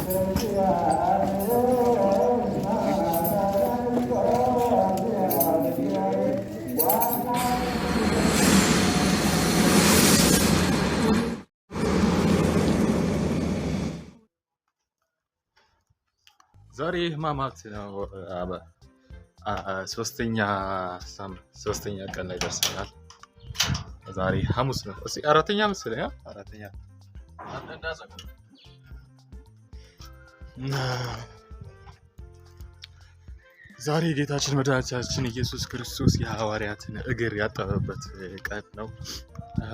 ዛሬ ህማማት ነው። ሶስተኛ ቀን ላይ ደርሰናል። ዛሬ ሐሙስ ነው። እሺ አራተኛ መሰለኝ። አራተኛ ዛሬ ጌታችን መድኃኒታችን ኢየሱስ ክርስቶስ የሐዋርያትን እግር ያጠበበት ቀን ነው።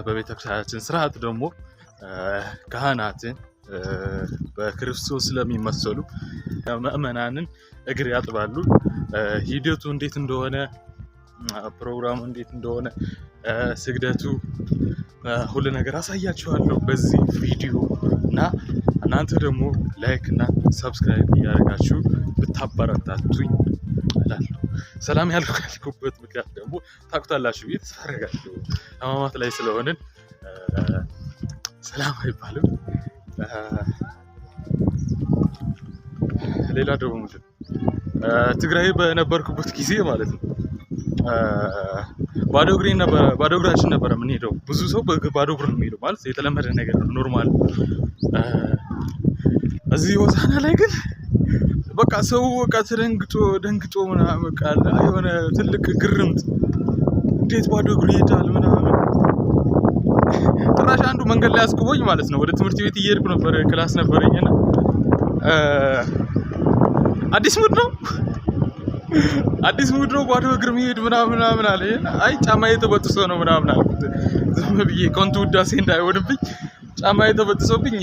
በቤተክርስቲያናችን ስርዓት ደግሞ ካህናትን በክርስቶስ ስለሚመሰሉ ምእመናንን እግር ያጥባሉ። ሂደቱ እንዴት እንደሆነ ፕሮግራሙ እንዴት እንደሆነ ስግደቱ ሁሉ ነገር አሳያችኋለሁ በዚህ ቪዲዮ እና እናንተ ደግሞ ላይክ እና ሰብስክራይብ እያደረጋችሁ ብታበረታቱኝ እላለሁ። ሰላም ያልኩበት ምክንያት ደግሞ ታውቁታላችሁ ብዬ ተስፋ አደርጋለሁ። ህማማት ላይ ስለሆንን ሰላም አይባልም። ሌላ ደግሞ ምንድን ትግራይ በነበርኩበት ጊዜ ማለት ነው ባዶ እግራችን ነበረ የምንሄደው። ብዙ ሰው ባዶ እግር ነው የሚሄደው ማለት የተለመደ ነገር ነው፣ ኖርማል። እዚህ ሆሳና ላይ ግን በቃ ሰው በቃ ደንግጦ ምናምን በቃ የሆነ ትልቅ ግርምት፣ እንዴት ባዶ እግር ይሄዳል ምናምን። ጭራሽ አንዱ መንገድ ላይ አስቆመኝ ማለት ነው። ወደ ትምህርት ቤት እየሄድኩ ነበር፣ ክላስ ነበረኝና አዲስ ሙድ ነው ባዶ እግር መሄድ ምናምን አለ። አይ ጫማዬ ተበጥሶ ነው ምናምን አልኩት። ዝም ብዬ ከንቱ ውዳሴ እንዳይሆንብኝ ጫማዬ ተበጥሶብኝ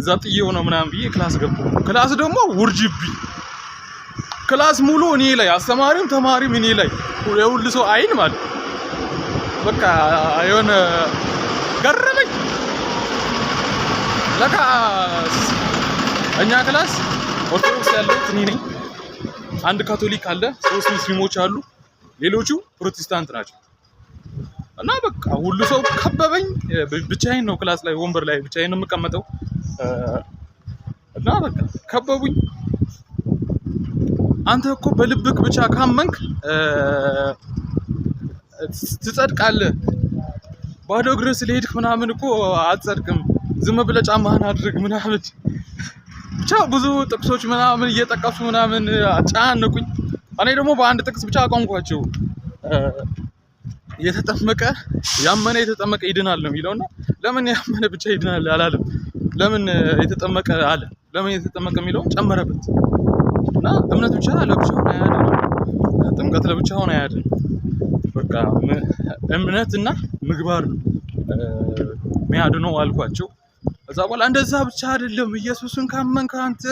እዛ ጥዬው ነው ምናምን ብዬ ክላስ ገባሁ። ክላስ ደግሞ ውርጅብኝ፣ ክላስ ሙሉ እኔ ላይ፣ አስተማሪም ተማሪም እኔ ላይ፣ የሁሉ ሰው አይን ማለት በቃ የሆነ ገረመኝ። ለካ እኛ ክላስ ኦርቶዶክስ ያለው እኔ ነኝ፣ አንድ ካቶሊክ አለ፣ 3 ሙስሊሞች አሉ፣ ሌሎቹ ፕሮቴስታንት ናቸው። እና በቃ ሁሉ ሰው ከበበኝ። ብቻዬን ነው ክላስ ላይ ወንበር ላይ ብቻዬን ነው የምቀመጠው። እና በቃ ከበቡኝ። አንተ እኮ በልብክ ብቻ ካመንክ ትጸድቃለህ፣ ባዶ እግር ስለሄድክ ምናምን እኮ አትጸድቅም፣ ዝም ብለህ ጫማህን አድርግ ምናምን ብቻ ብዙ ጥቅሶች ምናምን እየጠቀሱ ምናምን አጫነቁኝ። እኔ ደግሞ በአንድ ጥቅስ ብቻ አቋንቋቸው። ያመነ የተጠመቀ ይድናል ነው የሚለውና ለምን ያመነ ብቻ ይድናል አላለም? ለምን የተጠመቀ አለ? ለምን የተጠመቀ የሚለውን ጨመረበት። እና እምነት ብቻ ለብቻውን አያድንም፣ ጥምቀት ለብቻውን አያድንም። በቃ እምነትና ምግባር ነው የሚያድነው አልኳቸው። ከዛ በኋላ እንደዛ ብቻ አይደለም፣ ኢየሱስን ካመንክ አንተ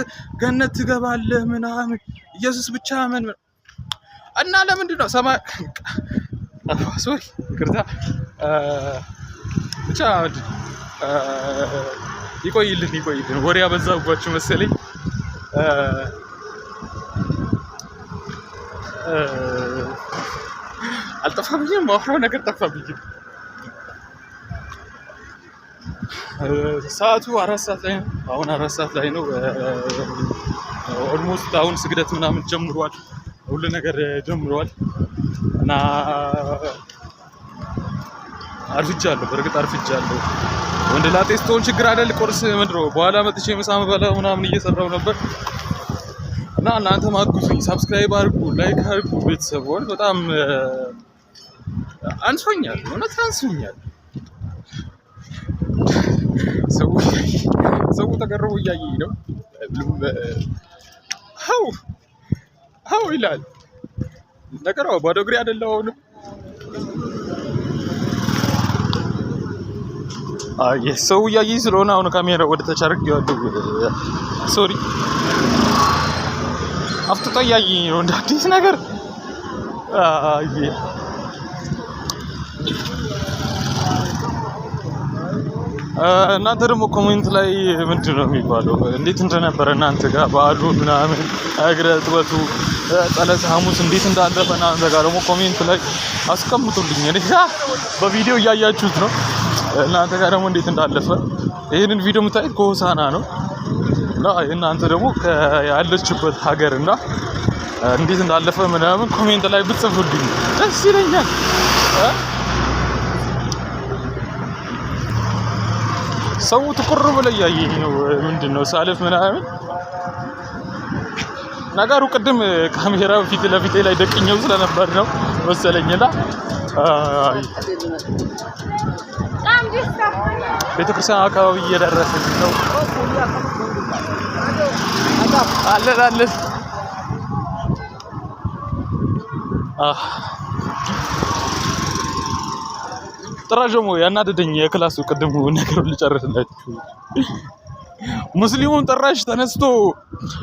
ገነት ትገባለህ ምናምን፣ ኢየሱስ ብቻ አመን እና ለምንድን ነው ሰማይ ሶሪ ይቅርታ ብቻ ይቆይልን ወሬ ያበዛባችሁ መሰለኝ። አልጠፋብኝም፣ ማውራው ነገር ጠፋብኝ። ሰዓቱ 4 ሰዓት ላይ ነው። አሁን 4 ሰዓት ላይ ነው። ኦልሞስት አሁን ስግደት ምናምን ጀምሯል፣ ሁሉ ነገር ጀምሯል። እና አርፍጃለሁ፣ በእርግጥ አርፍጃለሁ። ወንድ ላጤ ስትሆን ችግር አይደል? ቁርስ ምንድነው በኋላ መጥቼ ምሳ መበላ ምናምን እየሰራው ነበር። እና እናንተ ማግዙኝ፣ ሰብስክራይብ አድርጉ፣ ላይክ አድርጉ። ቤተሰቦች በጣም አንሶኛል፣ እውነት አንሶኛል። ሰው ተገርቦ እያየኝ ነው። ሀው ይላል ነገር ባዶ እግሬ አይደለም። አሁንም ሰው እያየኝ ስለሆነ አሁን ካሜራ ወደ ታች አድርጌዋለሁ። ሶሪ አፍጥጦ እያየኝ ነው እንደ አዲስ ነገር። እናንተ ደግሞ ኮሜንት ላይ ምንድን ነው የሚባለው እንዴት እንደነበረ እናንተ ጋር በዓሉ ምናምን እግረ ጥበቱ ጸሎተ ሐሙስ እንዴት እንዳለፈ እናንተ ጋር ደግሞ ኮሜንት ላይ አስቀምጡልኝ። እኔ በቪዲዮ እያያችሁት ነው። እናንተ ጋር ደግሞ እንዴት እንዳለፈ ይሄንን ቪዲዮ የምታዩት ከሆሳና ነው። እና እናንተ ደግሞ ያለችበት ሀገርና እንዴት እንዳለፈ ምናምን ኮሜንት ላይ ብትጽፉልኝ ደስ ይለኛል። ሰው ትኩር ብሎ እያየኝ ነው። ምንድነው ሳልፍ ምናምን ነገሩ ቅድም ካሜራ ፊት ለፊቴ ላይ ደቅኘው ስለነበር ነው መሰለኝና ቤተክርስቲያን አካባቢ እየደረስን ነው። አለን ጥራጀሞ ያናደደኝ የክላሱ ቅድም ነገሩን ልጨርስላችሁ። ሙስሊሙን ጥራሽ ተነስቶ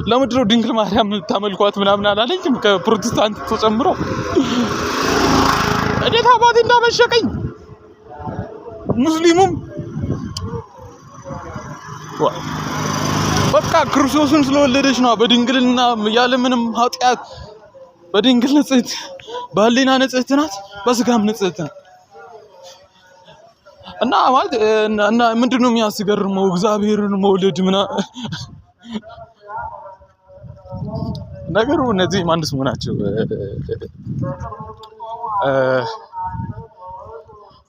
ለምድረው ድንግል ማርያም ታመልኳት ምናምን አላለኝም ከፕሮቴስታንት ተጨምሮ። እንዴት አባቴ እንዳመሸቀኝ ሙስሊሙም በቃ ክርስቶስን ስለወለደች ነው በድንግልና ያለ ምንም ኃጢያት በድንግል ንጽሕት በህሊና ንጽሕት ናት በስጋም ንጽሕት ናት። እና ማለት እና ምንድነው የሚያስገርመው እግዚአብሔርን መውለድ ነገሩ እነዚህ ማንስ መሆናቸው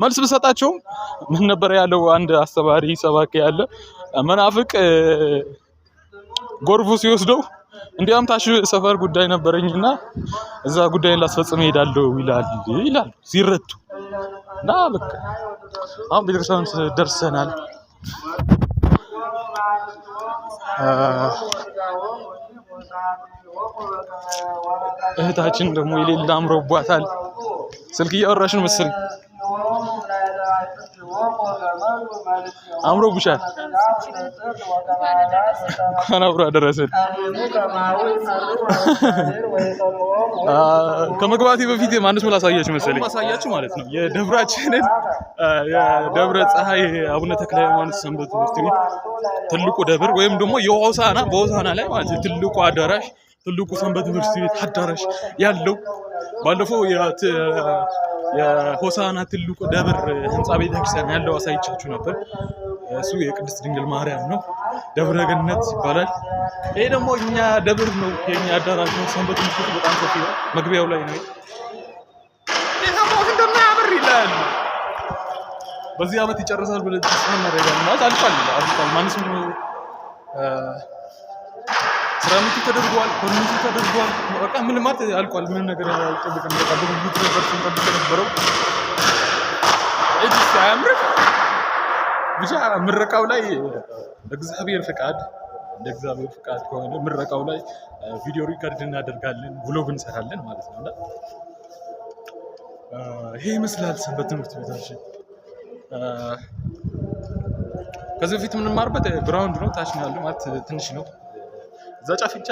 መልስ ብሰጣቸው ምን ነበር ያለው አንድ አስተባሪ ሰባኪ ያለ መናፍቅ ጎርፉ ሲወስደው እንዲያም ታሽ ሰፈር ጉዳይ ነበረኝና እዛ ጉዳይን ላስፈጽም ሄዳለሁ ይላል ሲረቱ እና በቃ አሁን ቤተክርስቲያን ደርሰናል። እህታችን ደግሞ የሌላ አምሮባታል። ስልክ እያወራሽ ነው መሰለኝ። አምሮብሻል። እንኳን አብሮ አደረሰን። ከመግባቴ በፊት ማንስ ላሳያችሁ መሰለኝ ማሳያችሁ ማለት ነው የደብራችንን የደብረ ፀሐይ አቡነ ተክለ ሃይማኖት ሰንበት ትምህርት ቤት ትልቁ ደብር ወይም ደግሞ በሆሳዕና ላይ ማለት ትልቁ አዳራሽ ትልቁ ሰንበት ትምህርት ቤት አዳራሽ ያለው ባለፈው የሆሳዕና ትልቁ ደብር ህንጻ ቤተክርስቲያን ያለው አሳይቻችሁ ነበር። እሱ የቅድስት ድንግል ማርያም ነው። ደብረ ገነት ይባላል። ይሄ ደግሞ እኛ ደብር ነው የኛ አዳራሽ ነው። ሰንበት ትምህርት ቤት በጣም ሰፊ ነው። መግቢያው ላይ ነው። እንደማያምር ይላል። በዚህ አመት ይጨርሳል ብለን ተስፋ እናደርጋለን። ማለት አልቋል። ማንስ ነው ሰራሚክ ተደርጓል፣ ኮርኒስ ተደርጓል። በቃ ምን ማለት አልቋል። ምን ነገር ያልጠበቀን በቃ በጉጉት ነበረው። እዚህ ሳያምር ብቻ ምረቃው ላይ እግዚአብሔር ፍቃድ ከሆነ ምረቃው ላይ ቪዲዮ ሪከርድ እናደርጋለን፣ ብሎግ እንሰራለን ማለት ነውና ይሄ ይመስላል ሰንበት ትምህርት ቤታችን። ከዚህ በፊት የምንማርበት ግራውንድ ነው። ታች ነው ያለው ማለት ትንሽ ነው። እዛ ጫፍ ብቻ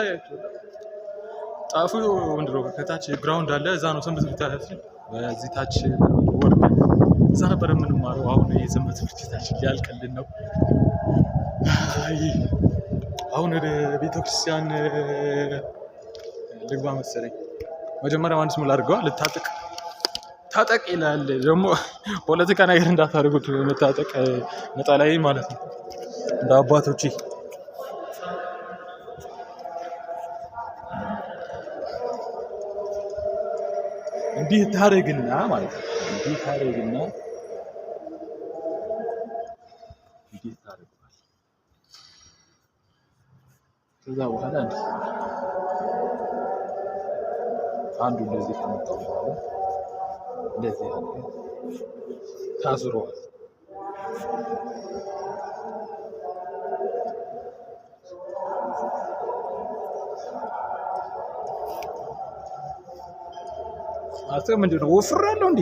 ጫፉ ምንድነው ከታች ግራውንድ አለ። እዛ ነው ሰንበት ትምህርት ቤታችን። በዚህ ታች ወርደን እዛ ነበር የምንማረው። አሁን የሰንበት ትምህርት ቤታችን ሊያልቅልን ነው። አሁን ወደ ቤተክርስቲያን ልግባ መሰለኝ። መጀመሪያ ማንስ ምን ላድርገዋ ታጠቅ ይላል። ደግሞ ፖለቲካ ነገር እንዳታደርጉት መታጠቅ ነጣላይ ማለት ነው እንደ አባቶቼ። እንዲህ ታረግና ማለት ነው። እንዲህ ታረግና ከዛ በኋላ አንዱ እንደዚህ ከመጣው በኋላ እንደዚህ ያለ ታስሯል። አጥቶ ምንድነው ወፍራለሁ እንዴ?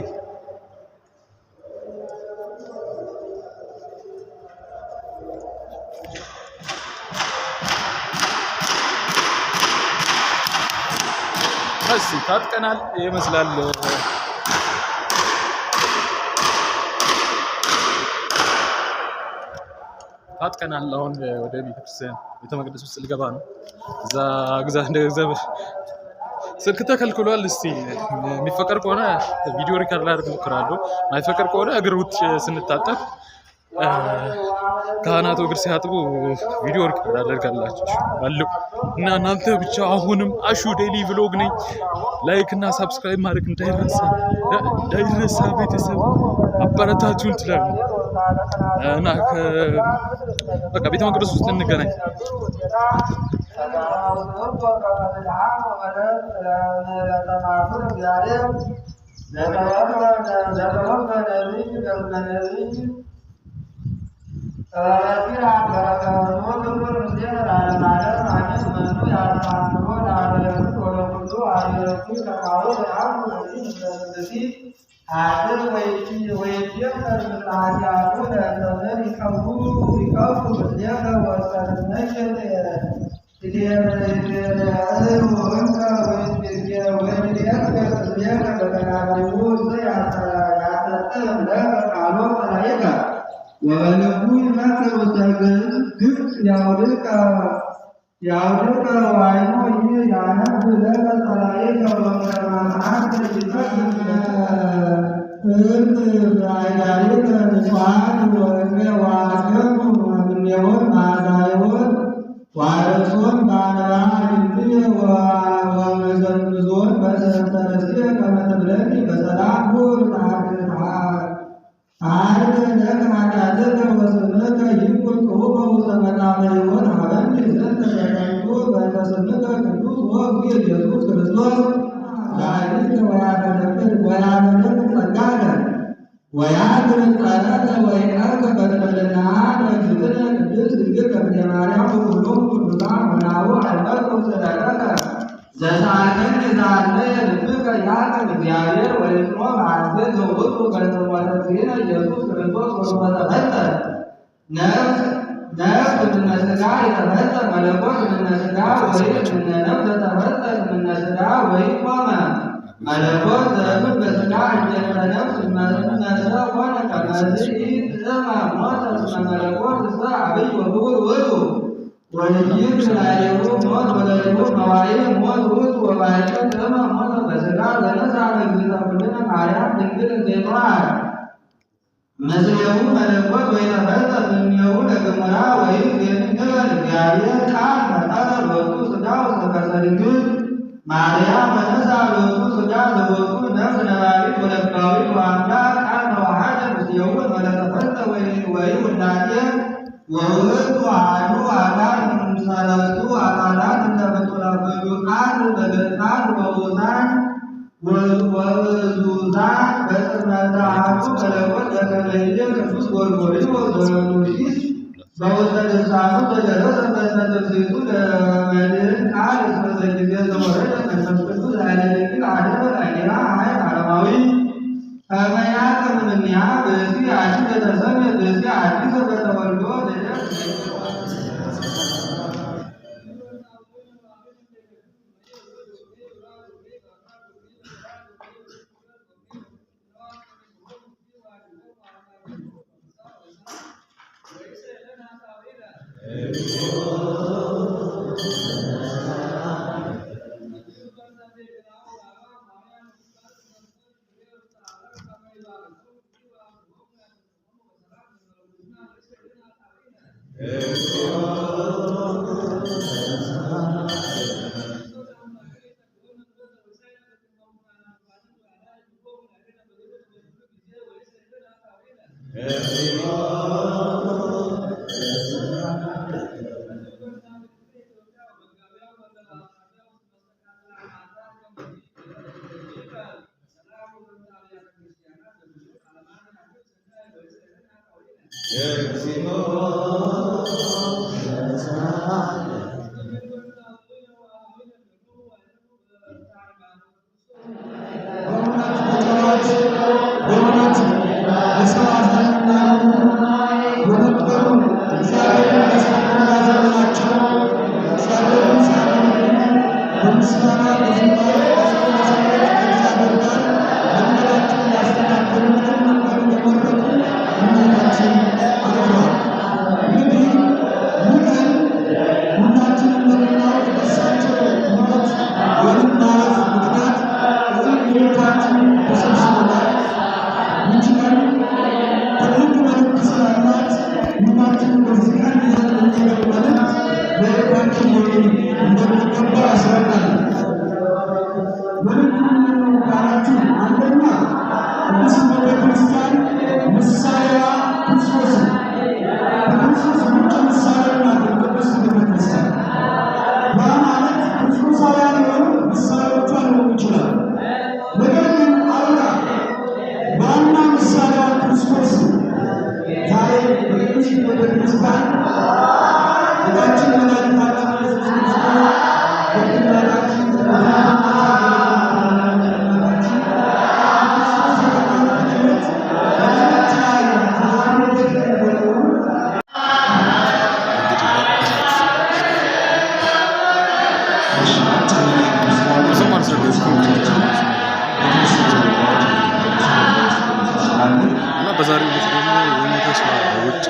እሺ ታጥቀናል ይመስላል። ታጥቀናል። አሁን ወደ ቤተክርስቲያን ቤተ መቅደስ ውስጥ ልገባ ነው። እዛ ግዛት እንደገዘብ ስልክ ተከልክሏል። እስቲ የሚፈቀድ ከሆነ ቪዲዮ ሪከርድ ላድርግ እሞክራለሁ። ማይፈቀድ ከሆነ እግር ውጭ ስንታጠብ ካህናቱ እግር ሲያጥቡ ቪዲዮ ሪከርድ አደርጋላችሁ አለው እና እናንተ ብቻ አሁንም አሹ ዴይሊ ቭሎግ ነኝ። ላይክ እና ሰብስክራይብ ማድረግ እንዳይረሳ ቤተሰብ አበረታቱን ትላሉ እና በቃ ቤተ መቅደስ ውስጥ እንገናኝ።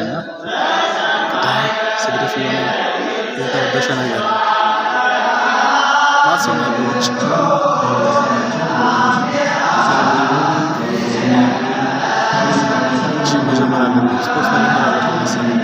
እና ስግደት የሆነ የተረበሸ ነገር ማሰብ ነገሮች መጀመር አለብን። ስፖርት መጀመር አለብን መሰለኝ።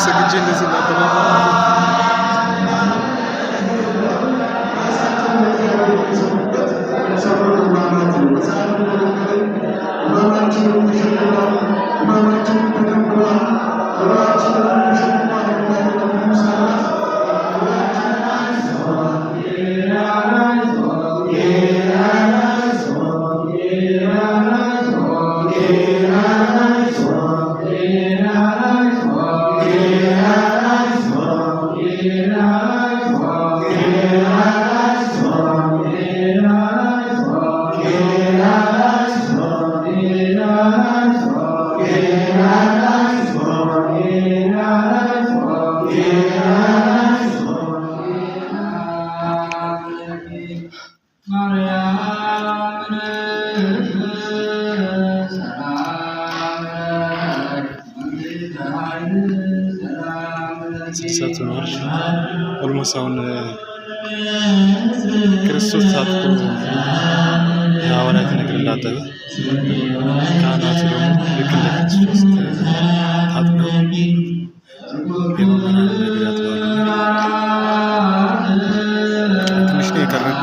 ሰግጄ እንደዚህ ሰጥቶናል። ኦልሞስት አሁን ክርስቶስ ታጥቆ የሐዋርያትን እግር እንዳጠበ ካህናቱ ደግሞ ልክ እንደ ክርስቶስ ታጥበው የምዕመናንን እግር ያጥባሉ። ትንሽ ነው የቀረን።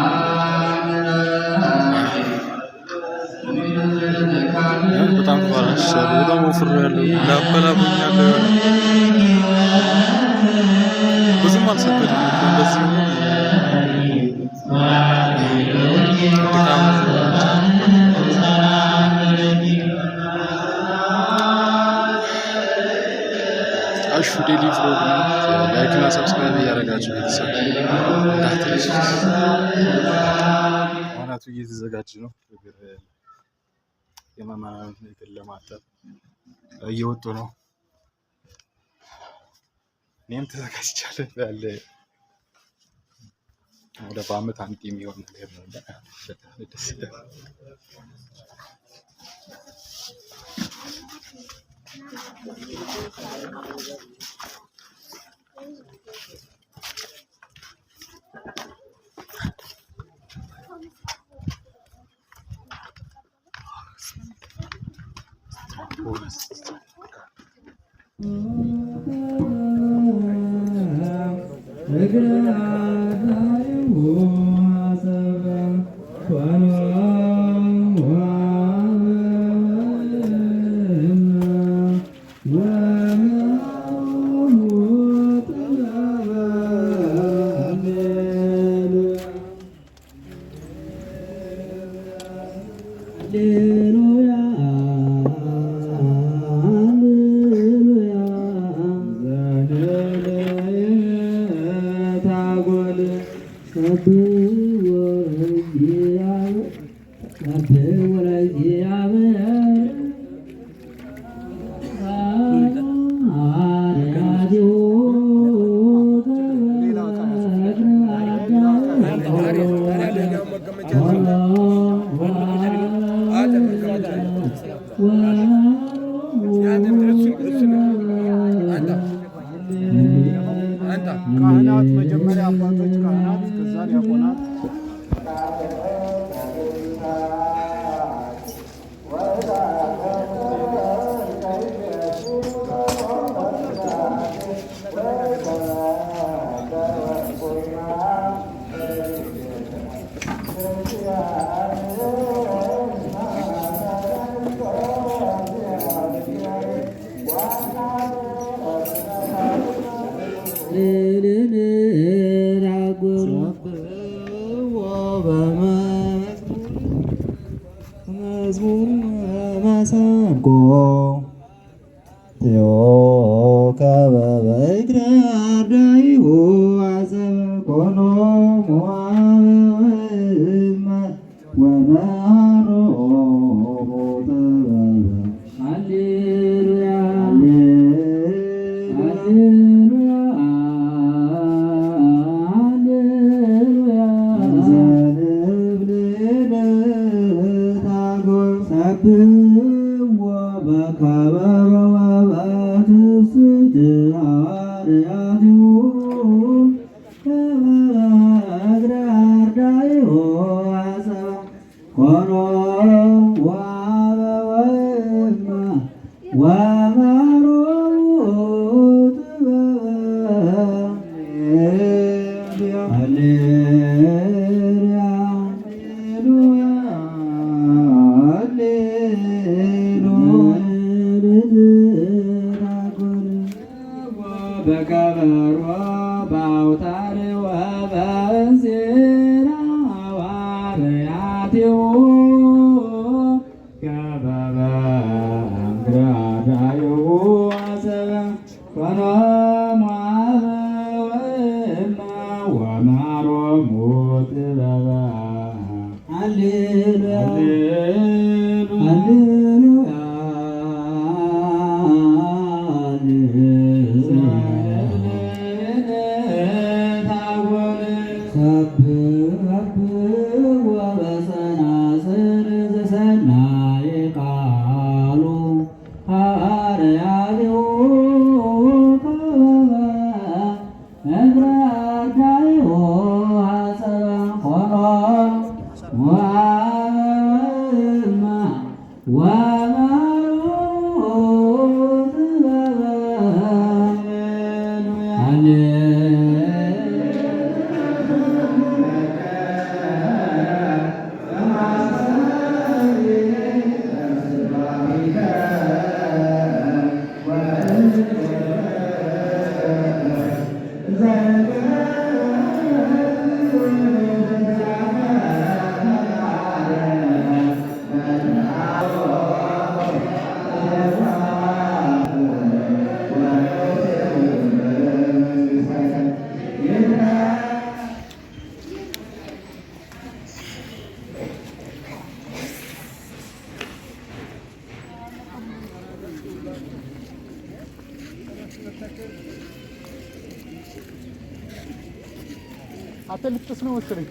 በጣም ተባራሽቻለሁ። በጣም ወፍሬያለሁ። ላበላቡኛለሁ። ብዙም አልሰገድኩም። እንደዚህ አሹ ዴሊ ፍሎግ ነው። ላይክ እና ሰብስክራይብ እያደረጋችሁ ቤተሰብ እንዳትረሱ። ካህናቱ እየተዘጋጁ ነው። የመማናን እግር ለማጠብ እየወጡ ነው። እኔም ተዘጋጅቻለሁ። ያለ ወደ በዓመት አንድ የሚሆን ነገር ነው። ደስ ይላል። ካህናት መጀመሪያ አባቶች ካህናት ከዛ ዲያቆናት Lele ከበበ እግረ አርዳኢሁ አሰበ ኮኖ ሞዓብ ወመሃሮ ሃሌሉያ ሃሌሉያ ሃሌሉያ ዘንብልዕል ታቦር ሰብሕዎ በከበሮ ወበትፍስሕት ሐዋርያቲሁ ከበበ እግረ አርዳኢሁ አሰበ ኮኖ በከበሮ በአውታር ወበእንዚራ ሐዋርያቲሁ ከበበ እግረ አርዳኢሁ አሰበ ኮኖ ሞዓብ ወእመ ወመሃሮሙ ጥበበ ሃሌሉያ ሃሌሉያ ሰብሕዎ በጸናጽል ዘሰናይ ቃሉ ሐዋርያቲሁ ከበበ እግረ አርዳኢሁ አሰበ ኮኖ ሞዓብ ወእመ ወመሃሮሙ ጥበበ አትልጥስ ነው መሰለኝ።